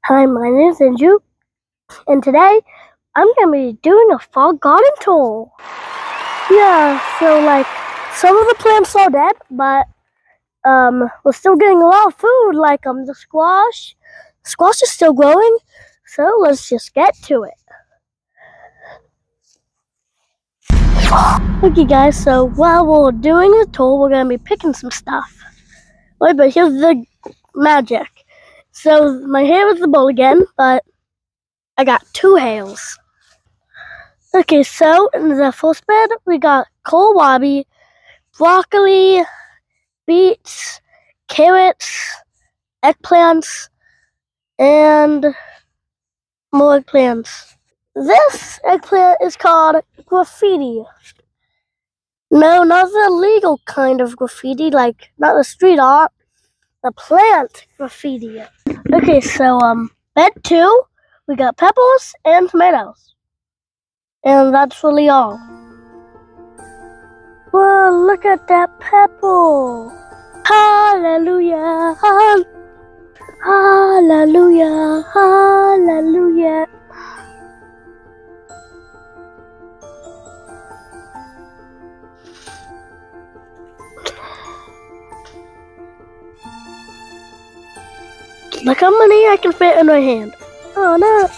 Hi, my name is Inju, and today I'm gonna be doing a fall garden tour. Yeah, so some of the plants are dead, but we're still getting a lot of food, like the squash. Squash is still growing, so let's just get to it. Okay, guys. So while we're doing the tour, we're gonna be picking some stuff. Wait, but here's the magic. So my hair is the bowl again, but I got two hails. Okay, so in the first bed, we got kohlrabi, broccoli, beets, carrots, eggplants, and more eggplants. This eggplant is called graffiti. No, not the legal kind of graffiti, like not the street art, the plant graffiti. Okay, so bed 2, we got peppers and tomatoes. And that's really all. Whoa, look at that pepper! Hallelujah! Hallelujah! Hallelujah! Look how many I can fit in my hand. Oh no!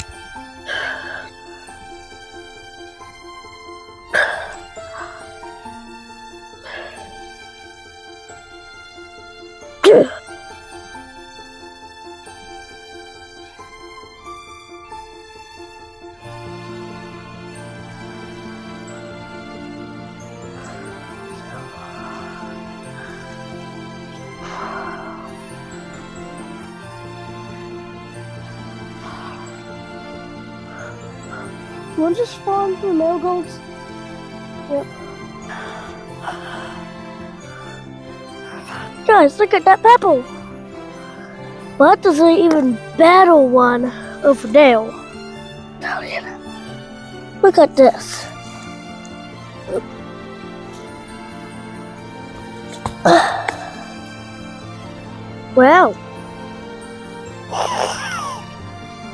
We'll just spawn through marigolds. Yep. Guys, look at that pepper! What does an even better one over there? Look at this. Wow.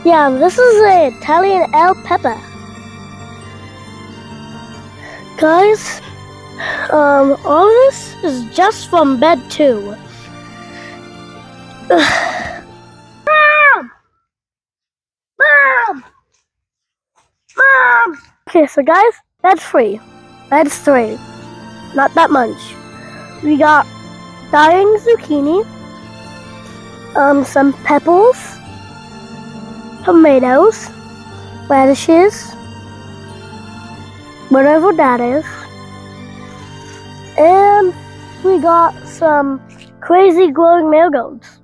Yeah, this is an Italian El Pepper. Guys, all this is just from bed 2. Mom! Mom! Mom! Okay, so guys, bed 3. Bed 3. Not that much. We got dying zucchini, some peppers, tomatoes, radishes, whatever that is, and we got some crazy glowing marigolds.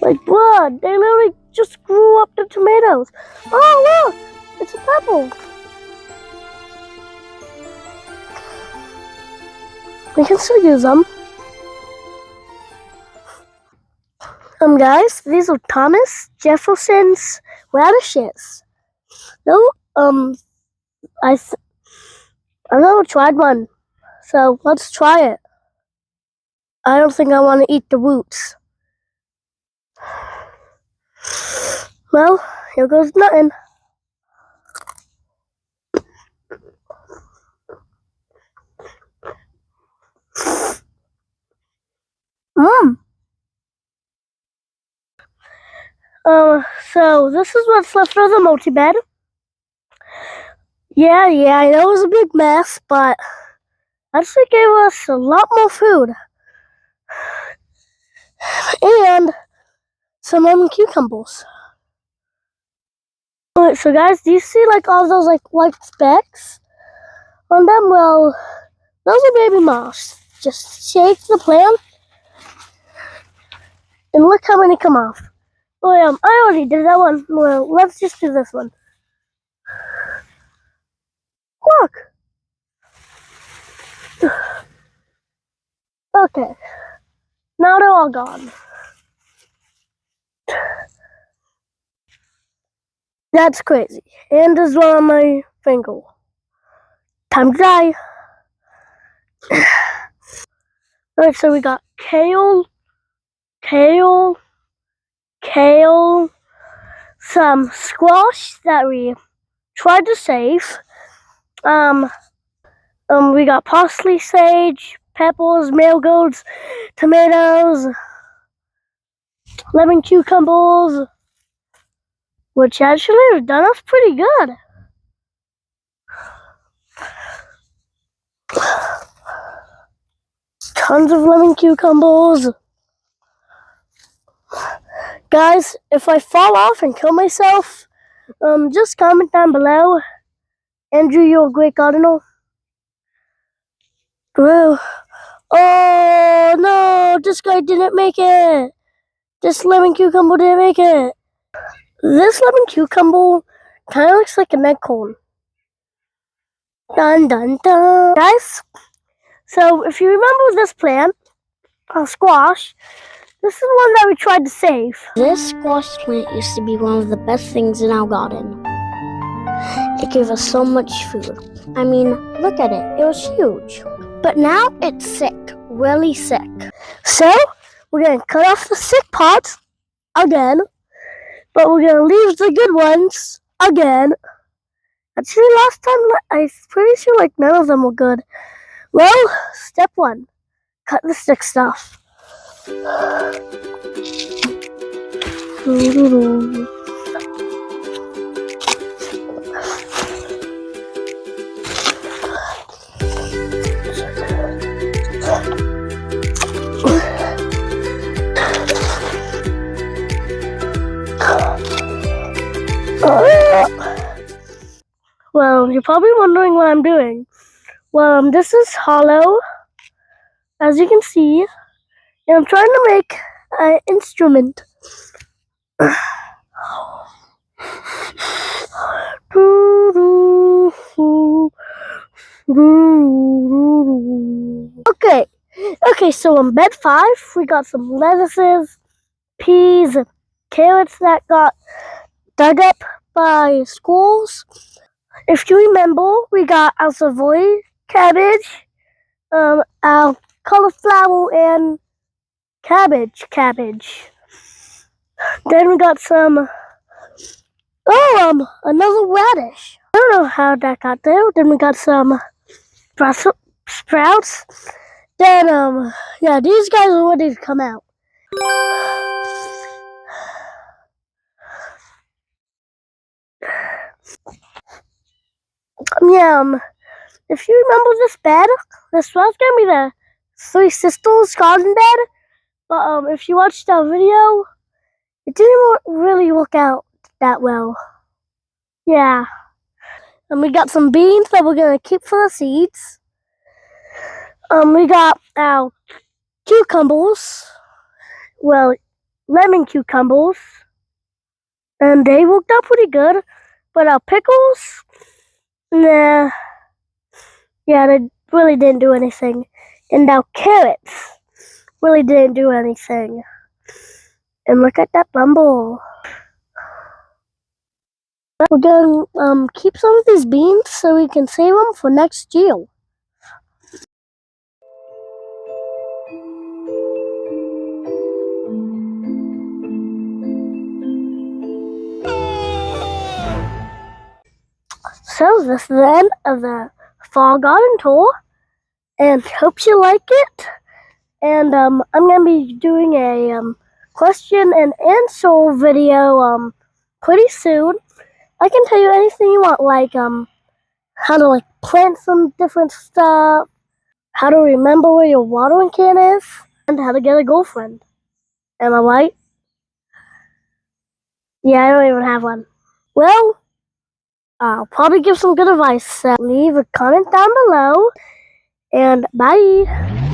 Like blood, they literally just grew up the tomatoes. Oh look, it's a pepper. We can still use them. Guys, these are Thomas Jefferson's radishes. No, I've never tried one, so let's try it. I don't think I want to eat the roots. Well, here goes nothing. So this is what's left of the multi-bed. Yeah, I know it was a big mess, but actually gave us a lot more food. And some cucumbers. Alright, so guys, do you see all those white specks on them? Well, those are baby moths. Just shake the plant and look how many come off. Oh, I already did that one. Well, let's just do this one. Look. Okay. Now they're all gone. That's crazy. And there's one on my finger. Time to die. Alright, so we got kale, kale, some squash that we tried to save. We got parsley, sage, peppers, marigolds, tomatoes, lemon cucumbers, which actually have done us pretty good. Tons of lemon cucumbers. Guys, if I fall off and kill myself, just comment down below. Andrew, you're a great gardener. Bro. Oh no, this guy didn't make it. This lemon cucumber didn't make it. This lemon cucumber kind of looks like an acorn. Dun dun dun. Guys, so if you remember this plant, squash, this is one that we tried to save. This squash plant used to be one of the best things in our garden. It gave us so much food. I mean, look at it. It was huge. But now it's sick. Really sick. So, we're going to cut off the sick parts again. But we're going to leave the good ones again. Actually, last time, I'm pretty sure like none of them were good. Well, step 1. Cut the sick stuff. Well, you're probably wondering what I'm doing. Well, this is hollow, as you can see, and I'm trying to make an instrument. Okay, so on bed 5, we got some lettuces, peas, carrots that got dug up by squirrels. If you remember, we got our Savoy cabbage, our cauliflower and cabbage. Then we got some, another radish. I don't know how that got there. Then we got some sprouts. Then, yeah, these guys are ready to come out. Yeah, if you remember this bed, this was gonna be the 3 sisters garden bed. But if you watched our video, it didn't really work out that well. Yeah. And we got some beans that we're gonna keep for the seeds. We got our cucumbers. Well, lemon cucumbers. And they worked out pretty good. But our pickles, nah. Yeah, they really didn't do anything. And our carrots really didn't do anything. And look at that bumble. We're gonna keep some of these beans so we can save them for next year. So this is the end of the fall garden tour, and hope you like it. And I'm gonna be doing a question and answer video pretty soon. I can tell you anything you want, like how to plant some different stuff, how to remember where your watering can is, and how to get a girlfriend. Am I right? Yeah, I don't even have one. Well, I'll probably give some good advice, so leave a comment down below, and bye!